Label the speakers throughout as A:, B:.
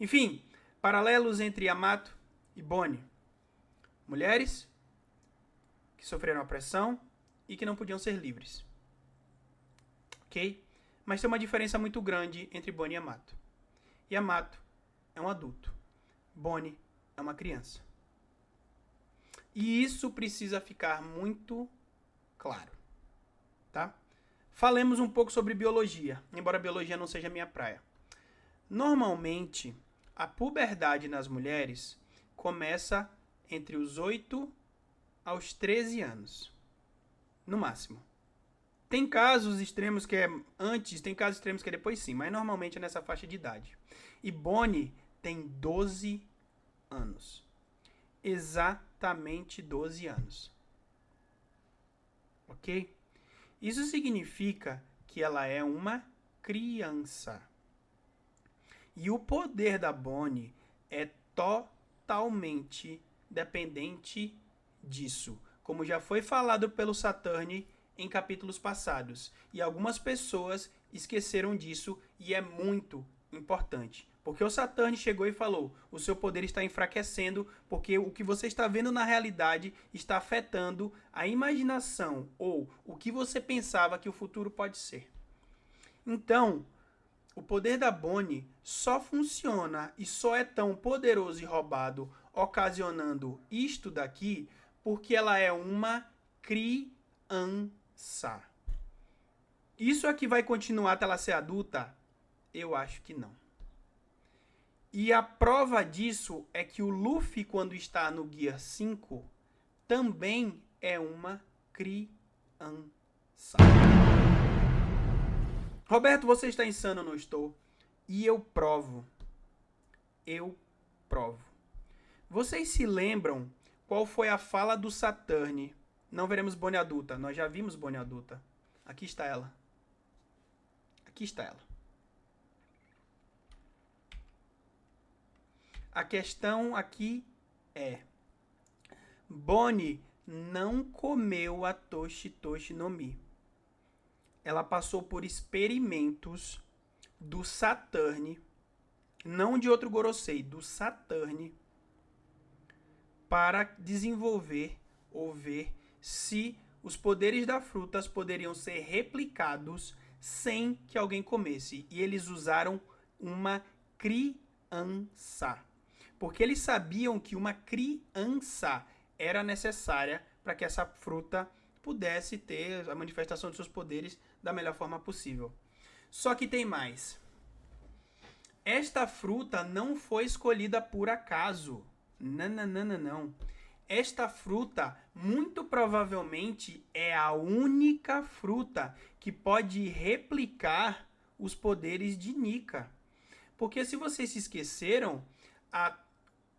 A: Enfim, paralelos entre Yamato e Bonnie. Mulheres que sofreram opressão e que não podiam ser livres. Ok? Mas tem uma diferença muito grande entre Bonnie e Yamato. Yamato é um adulto. Bonnie é uma criança. E isso precisa ficar muito claro. Tá? Falemos um pouco sobre biologia, embora a biologia não seja minha praia. Normalmente, a puberdade nas mulheres começa entre os 8 aos 13 anos. No máximo. Tem casos extremos que é antes, tem casos extremos que é depois sim, mas normalmente é nessa faixa de idade. E Bonnie tem 12 anos. Exatamente 12 anos. Ok? Isso significa que ela é uma criança. E o poder da Bonnie é totalmente dependente disso. Como já foi falado pelo Saturn em capítulos passados. E algumas pessoas esqueceram disso e é muito importante. Porque o Saturn chegou e falou: o seu poder está enfraquecendo porque o que você está vendo na realidade está afetando a imaginação ou o que você pensava que o futuro pode ser. Então, o poder da Bonnie só funciona e só é tão poderoso e roubado, ocasionando isto daqui, porque ela é uma criança. Isso aqui vai continuar até ela ser adulta? Eu acho que não. E a prova disso é que o Luffy, quando está no Gear 5, também é uma criança. Roberto, você está insano, não estou? E eu provo. Eu provo. Vocês se lembram qual foi a fala do Saturn? Não veremos Bonnie adulta. Nós já vimos Bonnie adulta. Aqui está ela. Aqui está ela. A questão aqui é: Bonnie não comeu a Toshi Toshi no Mi. Ela passou por experimentos do Saturn, não de outro Gorosei, do Saturn, para desenvolver ou ver se os poderes das frutas poderiam ser replicados sem que alguém comesse. E eles usaram uma criança. Porque eles sabiam que uma criança era necessária para que essa fruta pudesse ter a manifestação de seus poderes da melhor forma possível. Só que tem mais. Esta fruta não foi escolhida por acaso. Não. Esta fruta, muito provavelmente, é a única fruta que pode replicar os poderes de Nika. Porque se vocês se esqueceram,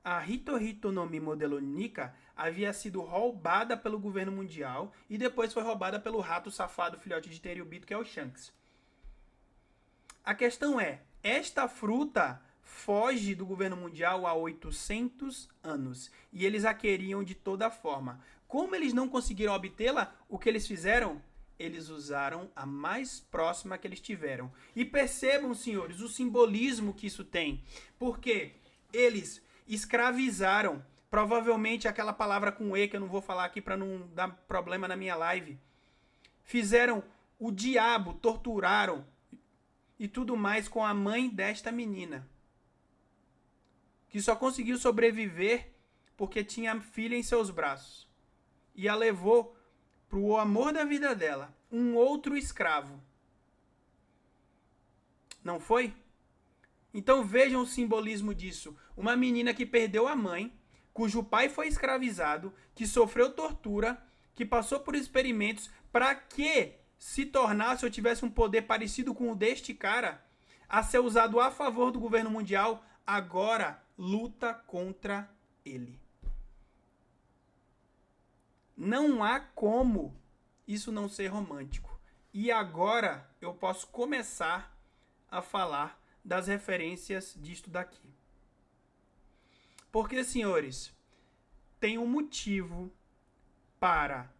A: a Hito no Mi modelo Nika havia sido roubada pelo governo mundial e depois foi roubada pelo rato safado filhote de Tenryubito, que é o Shanks. A questão é, esta fruta foge do governo mundial há 800 anos e eles a queriam de toda forma. Como eles não conseguiram obtê-la, o que eles fizeram? Eles usaram a mais próxima que eles tiveram. E percebam, senhores, o simbolismo que isso tem. Porque eles escravizaram, provavelmente aquela palavra com E que eu não vou falar aqui para não dar problema na minha live. Fizeram o diabo, torturaram e tudo mais com a mãe desta menina, que só conseguiu sobreviver porque tinha filha em seus braços. E a levou pro amor da vida dela, um outro escravo. Não foi? Então vejam o simbolismo disso. Uma menina que perdeu a mãe, cujo pai foi escravizado, que sofreu tortura, que passou por experimentos para que se tornasse ou tivesse um poder parecido com o deste cara, a ser usado a favor do governo mundial, agora luta contra ele. Não há como isso não ser romântico. E agora eu posso começar a falar das referências disto daqui. Porque, senhores, tem um motivo para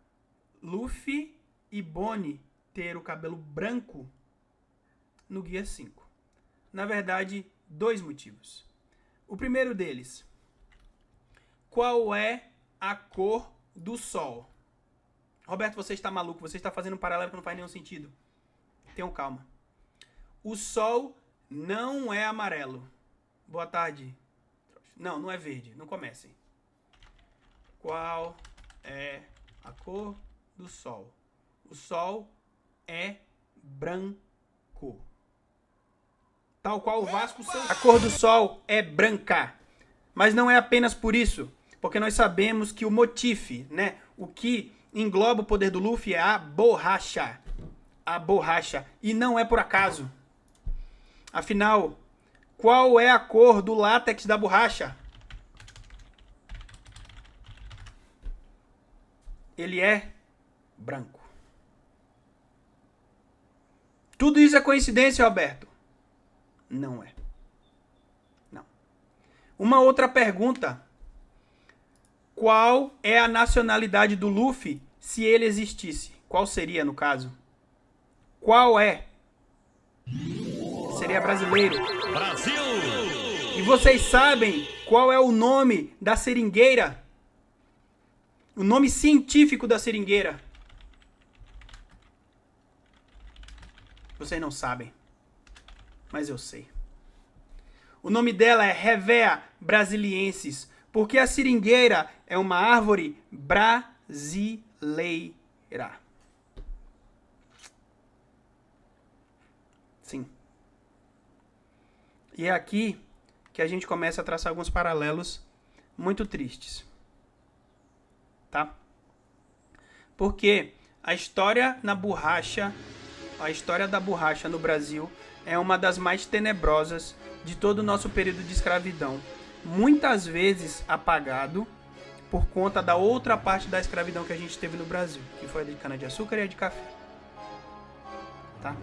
A: Luffy e Bonnie ter o cabelo branco no Gear 5. Na verdade, dois motivos. O primeiro deles. Qual é a cor do Sol? Roberto, você está maluco. Você está fazendo um paralelo que não faz nenhum sentido. Tenham calma. O Sol não é amarelo. Boa tarde. Não, não é verde. Não comecem. Qual é a cor do Sol? O Sol é branco. Tal qual o Vasco seu. A cor do Sol é branca. Mas não é apenas por isso. Porque nós sabemos que o motif, né? O que engloba o poder do Luffy é a borracha. A borracha. E não é por acaso. Afinal, qual é a cor do látex da borracha? Ele é branco. Tudo isso é coincidência, Roberto? Não é. Não. Uma outra pergunta. Qual é a nacionalidade do Luffy se ele existisse? Qual seria, no caso? Qual é? Seria brasileiro. Brasil! E vocês sabem qual é o nome da seringueira? O nome científico da seringueira? Vocês não sabem. Mas eu sei. O nome dela é Hevea brasiliensis, porque a seringueira é uma árvore brasileira. Sim. E é aqui que a gente começa a traçar alguns paralelos muito tristes. Tá? Porque a história da borracha no Brasil é uma das mais tenebrosas de todo o nosso período de escravidão. Muitas vezes apagado por conta da outra parte da escravidão que a gente teve no Brasil, que foi a de cana-de-açúcar e a de café. Tá?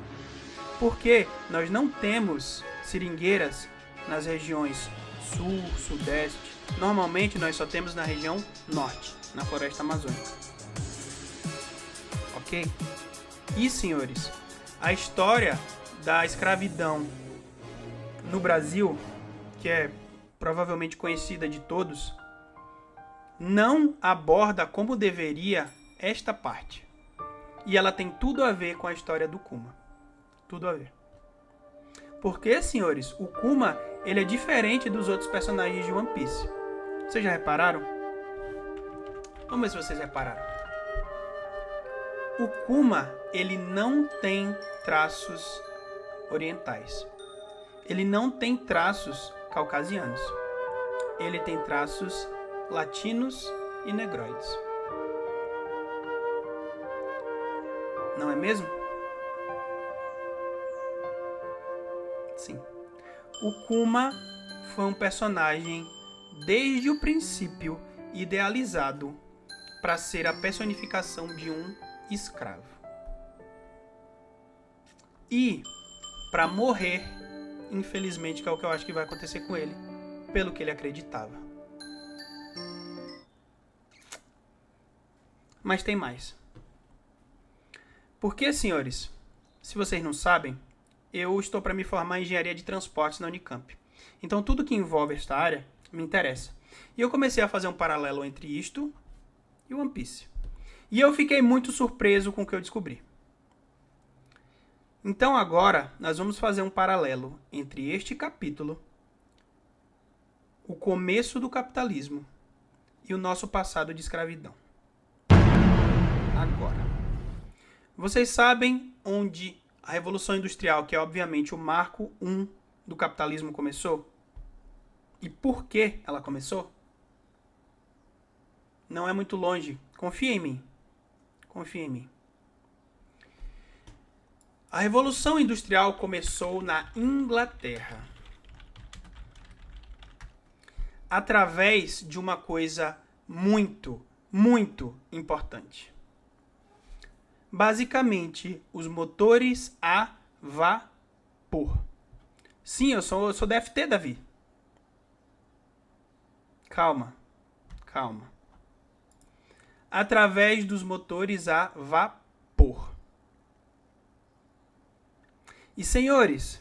A: Porque nós não temos seringueiras nas regiões sul, sudeste. Normalmente nós só temos na região norte, na floresta amazônica. Ok? E, senhores, a história da escravidão no Brasil, que é provavelmente conhecida de todos, não aborda como deveria esta parte. E ela tem tudo a ver com a história do Kuma. Tudo a ver. Porque, senhores, o Kuma, ele é diferente dos outros personagens de One Piece. Vocês já repararam? Vamos ver se vocês repararam. O Kuma, ele não tem traços orientais. Ele não tem traços caucasianos. Ele tem traços latinos e negroides. Não é mesmo? Sim. O Kuma foi um personagem, desde o princípio, idealizado para ser a personificação de um escravo. E para morrer, infelizmente, que é o que eu acho que vai acontecer com ele, pelo que ele acreditava. Mas tem mais. Porque, senhores, se vocês não sabem, eu estou para me formar em engenharia de transportes na Unicamp. Então, tudo que envolve esta área me interessa. E eu comecei a fazer um paralelo entre isto e One Piece. E eu fiquei muito surpreso com o que eu descobri. Então, agora, nós vamos fazer um paralelo entre este capítulo, o começo do capitalismo, e o nosso passado de escravidão. Agora, vocês sabem onde a Revolução Industrial, que é obviamente o marco 1 do capitalismo, começou? E por que ela começou? Não é muito longe. Confia em mim. Confia em mim. A Revolução Industrial começou na Inglaterra. Através de uma coisa muito, muito importante. Basicamente, os motores a vapor. Sim, eu sou da FT, Davi. Calma. Através dos motores a vapor. E, senhores,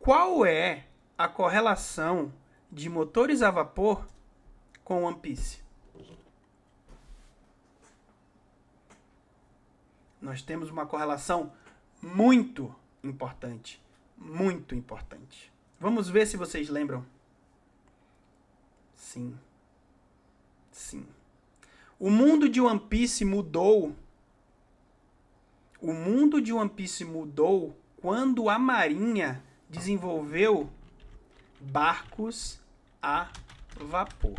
A: qual é a correlação de motores a vapor com One Piece? Nós temos uma correlação muito importante. Muito importante. Vamos ver se vocês lembram. Sim. Sim. O mundo de One Piece mudou. O mundo de One Piece mudou quando a Marinha desenvolveu barcos a vapor.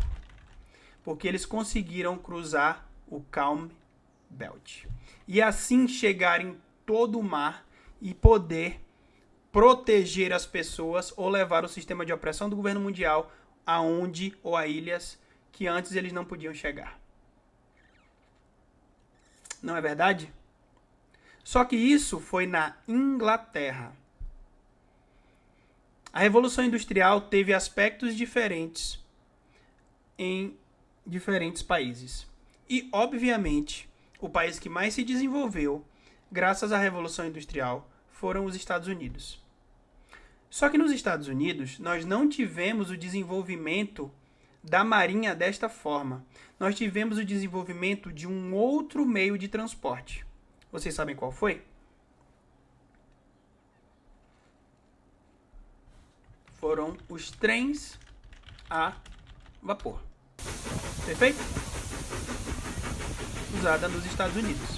A: Porque eles conseguiram cruzar o Calm Belt. E assim chegar em todo o mar e poder proteger as pessoas ou levar o sistema de opressão do governo mundial aonde ou a ilhas que antes eles não podiam chegar. Não é verdade? Só que isso foi na Inglaterra. A Revolução Industrial teve aspectos diferentes em diferentes países. E, obviamente, o país que mais se desenvolveu, graças à Revolução Industrial, foram os Estados Unidos. Só que nos Estados Unidos, nós não tivemos o desenvolvimento da Marinha desta forma. Nós tivemos o desenvolvimento de um outro meio de transporte. Vocês sabem qual foi? Foram os trens a vapor. Perfeito? Usada nos Estados Unidos.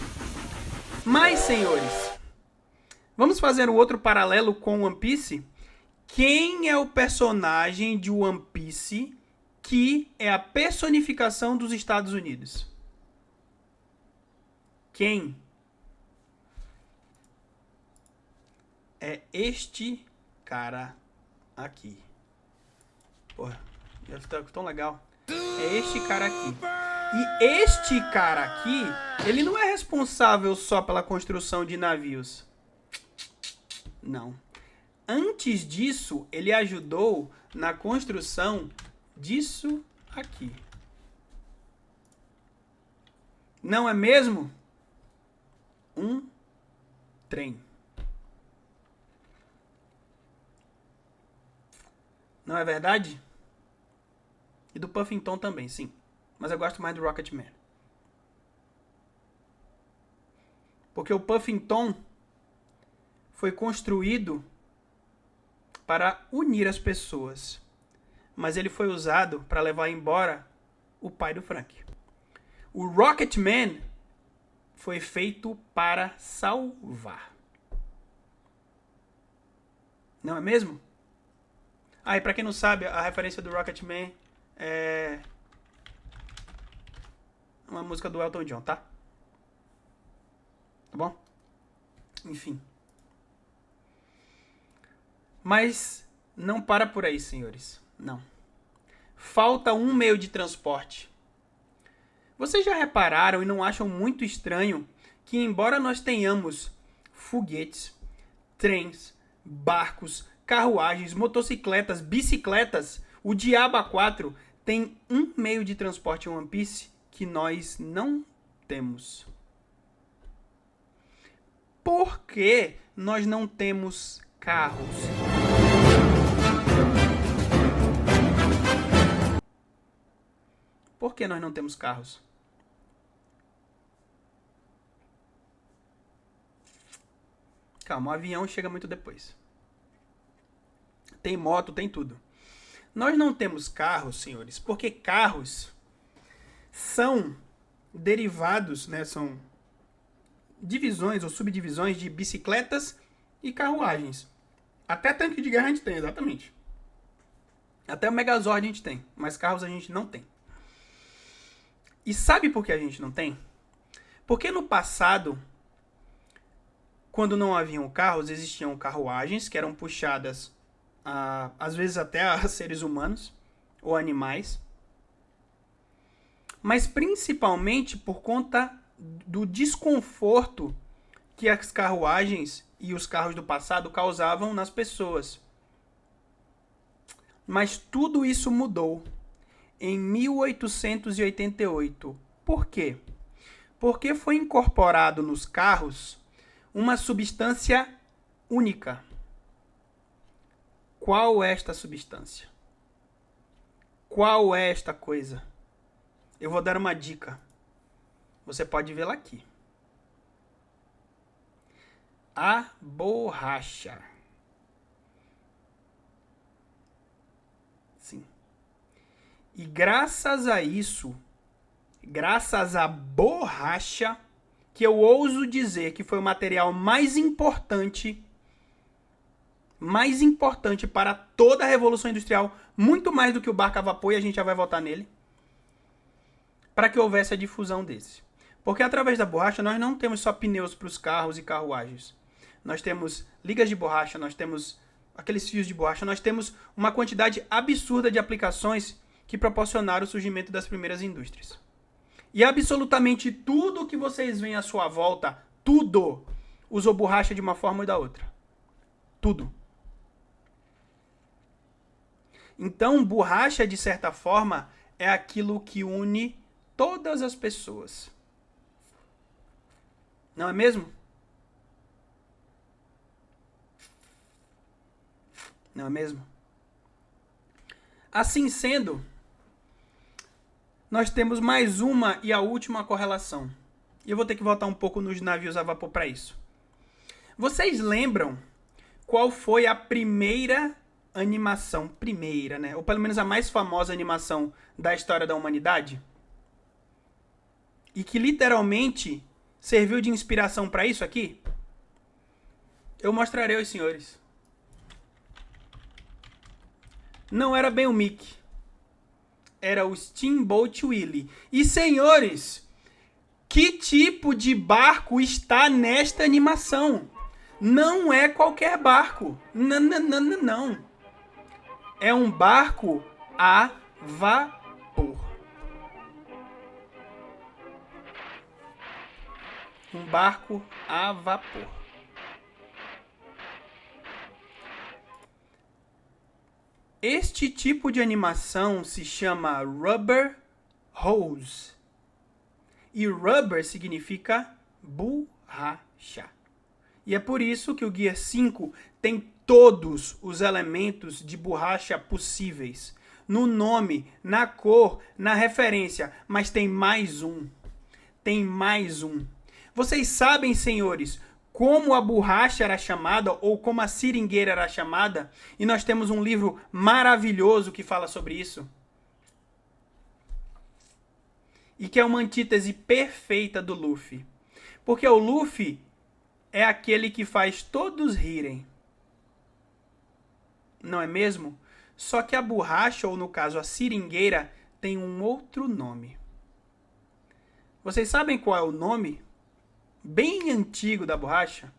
A: Mas, senhores, vamos fazer um outro paralelo com One Piece? Quem é o personagem de One Piece que é a personificação dos Estados Unidos? Quem? É este cara aqui. Porra, deve estar tão legal. É este cara aqui. E este cara aqui, ele não é responsável só pela construção de navios. Não. Antes disso, ele ajudou na construção disso aqui. Não é mesmo? Um trem. Não é verdade? E do Puffington também, sim. Mas eu gosto mais do Rocketman. Porque o Puffington foi construído para unir as pessoas. Mas ele foi usado para levar embora o pai do Frank. O Rocketman foi feito para salvar. Não é mesmo? Ah, e pra quem não sabe, a referência do Rocketman é uma música do Elton John, tá? Tá bom? Enfim. Mas não para por aí, senhores. Não. Falta um meio de transporte. Vocês já repararam e não acham muito estranho que, embora nós tenhamos foguetes, trens, barcos, carruagens, motocicletas, bicicletas, o Diabo A4 tem um meio de transporte em One Piece que nós não temos. Por que nós não temos carros? Por que nós não temos carros? Calma, o avião chega muito depois. Tem moto, tem tudo. Nós não temos carros, senhores, porque carros são derivados, né, são divisões ou subdivisões de bicicletas e carruagens. Até tanque de guerra a gente tem, exatamente. Até o Megazord a gente tem, mas carros a gente não tem. E sabe por que a gente não tem? Porque no passado, quando não haviam carros, existiam carruagens que eram puxadas, às vezes até a seres humanos ou animais. Mas principalmente por conta do desconforto que as carruagens e os carros do passado causavam nas pessoas. Mas tudo isso mudou em 1888. Por quê? Porque foi incorporado nos carros uma substância única. Qual é esta substância? Qual é esta coisa? Eu vou dar uma dica. Você pode vê-la aqui. A borracha. Sim. E graças a isso, graças à borracha, que eu ouso dizer que foi o material mais importante para toda a Revolução Industrial, muito mais do que o barco a vapor, e a gente já vai voltar nele, para que houvesse a difusão desse. Porque através da borracha nós não temos só pneus para os carros e carruagens. Nós temos ligas de borracha, nós temos aqueles fios de borracha, nós temos uma quantidade absurda de aplicações que proporcionaram o surgimento das primeiras indústrias. E absolutamente tudo que vocês veem à sua volta, tudo, usou borracha de uma forma ou da outra. Tudo. Então, borracha, de certa forma, é aquilo que une todas as pessoas. Não é mesmo? Não é mesmo? Assim sendo, nós temos mais uma e a última correlação. E eu vou ter que voltar um pouco nos navios a vapor para isso. Vocês lembram qual foi a primeira animação? Primeira, né? Ou pelo menos a mais famosa animação da história da humanidade? E que literalmente serviu de inspiração para isso aqui? Eu mostrarei aos senhores. Não era bem o Mickey. Era o Steamboat Willie. E, senhores, que tipo de barco está nesta animação? Não é qualquer barco. Não. É um barco a vapor. Um barco a vapor. Este tipo de animação se chama rubber hose. E rubber significa borracha. E é por isso que o Gear 5 tem todos os elementos de borracha possíveis. No nome, na cor, na referência. Mas tem mais um. Tem mais um. Vocês sabem, senhores, como a borracha era chamada, ou como a seringueira era chamada, e nós temos um livro maravilhoso que fala sobre isso. E que é uma antítese perfeita do Luffy. Porque o Luffy é aquele que faz todos rirem. Não é mesmo? Só que a borracha, ou no caso a seringueira, tem um outro nome. Vocês sabem qual é o nome bem antigo da borracha?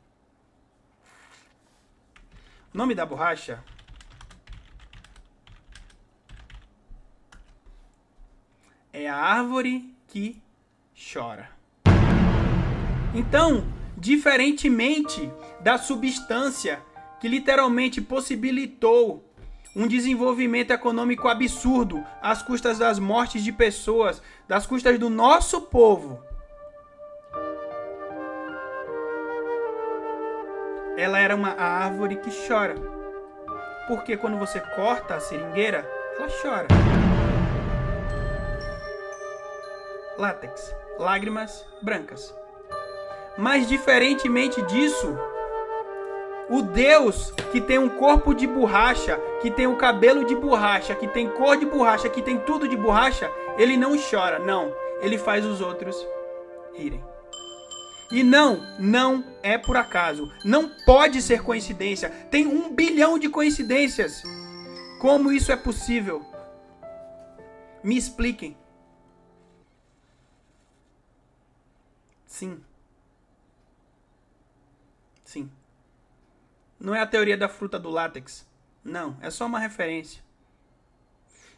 A: O nome da borracha é a árvore que chora. Então, diferentemente da substância que literalmente possibilitou um desenvolvimento econômico absurdo às custas das mortes de pessoas, das custas do nosso povo, ela era uma árvore que chora. Porque quando você corta a seringueira, ela chora. Látex, lágrimas brancas. Mas diferentemente disso, o Deus que tem um corpo de borracha, que tem um cabelo de borracha, que tem cor de borracha, que tem tudo de borracha, ele não chora, não. Ele faz os outros rirem. E não é por acaso. Não pode ser coincidência. Tem 1 bilhão de coincidências. Como isso é possível? Me expliquem. Sim. Não é a teoria da fruta do látex. Não, é só uma referência.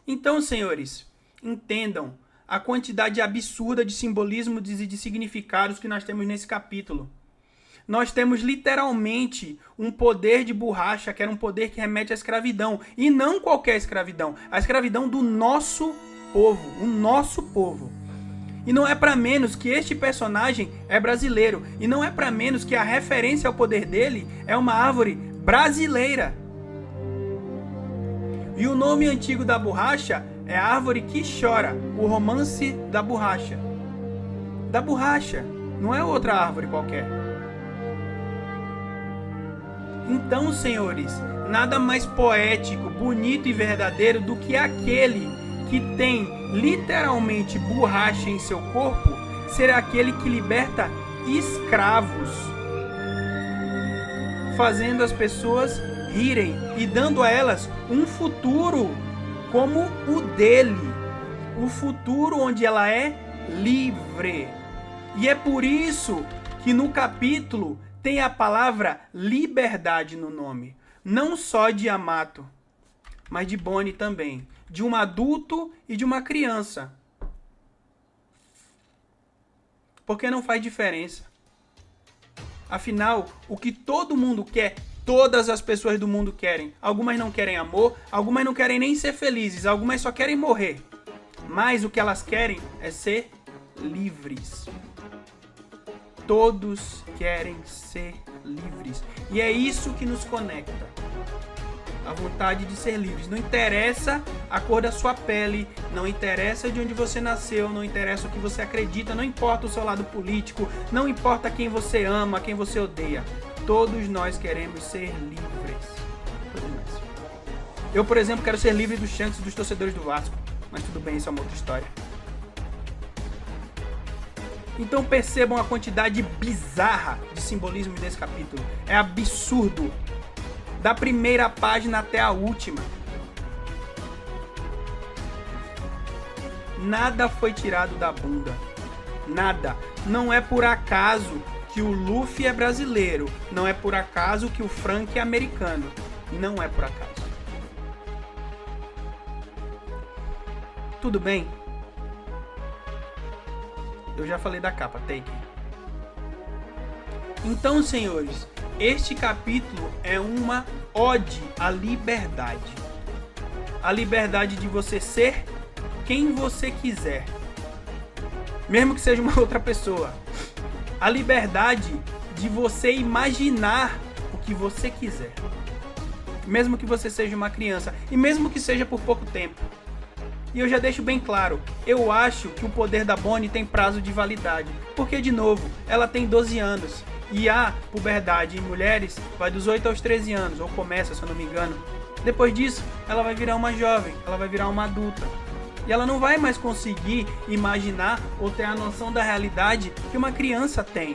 A: Então, senhores, entendam a quantidade absurda de simbolismos e de significados que nós temos nesse capítulo. Nós temos literalmente um poder de borracha, que era um poder que remete à escravidão. E não qualquer escravidão. A escravidão do nosso povo. O nosso povo. E não é para menos que este personagem é brasileiro. E não é para menos que a referência ao poder dele é uma árvore brasileira. E o nome antigo da borracha É a árvore que chora, o romance da borracha. Da borracha, não é outra árvore qualquer. Então, senhores, nada mais poético, bonito e verdadeiro do que aquele que tem literalmente borracha em seu corpo ser aquele que liberta escravos, fazendo as pessoas rirem e dando a elas um futuro como o dele, o futuro onde ela é livre. E é por isso que no capítulo tem a palavra liberdade no nome, não só de Amato, mas de Bonnie também, de um adulto e de uma criança. Porque não faz diferença. Afinal, o que todo mundo quer, todas as pessoas do mundo querem. Algumas não querem amor, algumas não querem nem ser felizes, algumas só querem morrer. Mas o que elas querem é ser livres. Todos querem ser livres. E é isso que nos conecta. A vontade de ser livres. Não interessa a cor da sua pele, não interessa de onde você nasceu, não interessa o que você acredita, não importa o seu lado político, não importa quem você ama, quem você odeia. Todos nós queremos ser livres. Todos nós. Eu, por exemplo, quero ser livre dos Shanks e dos torcedores do Vasco. Mas tudo bem, isso é uma outra história. Então percebam a quantidade bizarra de simbolismo desse capítulo. É absurdo. Da primeira página até a última. Nada foi tirado da bunda. Nada. Não é por acaso que o Luffy é brasileiro. Não é por acaso que o Frank é americano. Não é por acaso. Tudo bem? Eu já falei da capa, take. Então, senhores, este capítulo é uma ode à liberdade. A liberdade de você ser quem você quiser. Mesmo que seja uma outra pessoa. A liberdade de você imaginar o que você quiser. Mesmo que você seja uma criança. E mesmo que seja por pouco tempo. E eu já deixo bem claro, eu acho que o poder da Bonnie tem prazo de validade. Porque, de novo, ela tem 12 anos. E a puberdade em mulheres vai dos 8 aos 13 anos, ou começa, se eu não me engano. Depois disso, ela vai virar uma jovem, ela vai virar uma adulta. E ela não vai mais conseguir imaginar ou ter a noção da realidade que uma criança tem.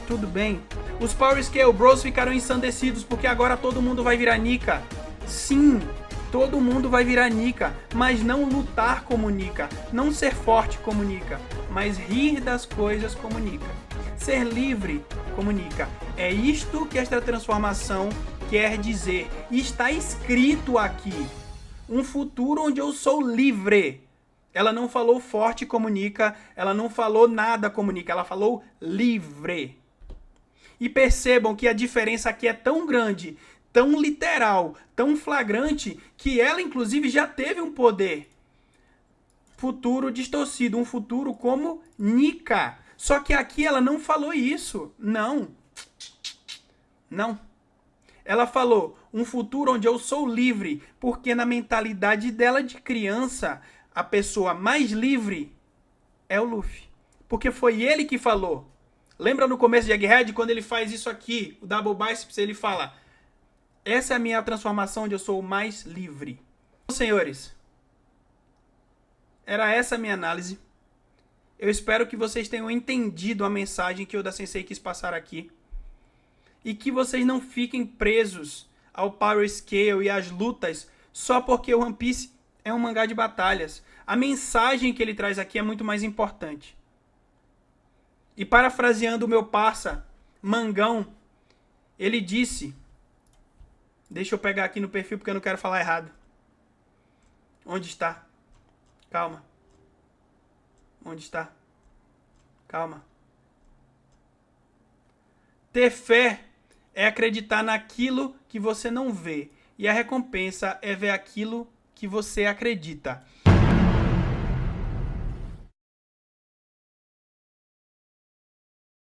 A: Tudo bem. Os Power Scale Bros ficaram ensandecidos porque agora todo mundo vai virar Nika. Sim, todo mundo vai virar Nika, mas não lutar como Nika, não ser forte como Nika, mas rir das coisas como Nika. Ser livre como Nika. É isto que esta transformação quer dizer. E está escrito aqui. Um futuro onde eu sou livre. Ela não falou forte como Nika, ela não falou nada como Nika, ela falou livre. E percebam que a diferença aqui é tão grande, tão literal, tão flagrante, que ela inclusive já teve um poder futuro distorcido, um futuro como Nika. Só que aqui ela não falou isso. Não. Não. Ela falou um futuro onde eu sou livre, porque na mentalidade dela de criança, a pessoa mais livre é o Luffy. Porque foi ele que falou. Lembra no começo de Egghead, quando ele faz isso aqui, o Double Biceps, ele fala: essa é a minha transformação onde eu sou o mais livre. Então, senhores, era essa a minha análise. Eu espero que vocês tenham entendido a mensagem que o Oda Sensei quis passar aqui. E que vocês não fiquem presos ao Power Scale e às lutas só porque o One Piece é um mangá de batalhas. A mensagem que ele traz aqui é muito mais importante. E parafraseando o meu parça, Mangão, ele disse... Deixa eu pegar aqui no perfil porque eu não quero falar errado. Onde está? Calma. Onde está? Calma. Ter fé é acreditar naquilo que você não vê. E a recompensa é ver aquilo que você acredita.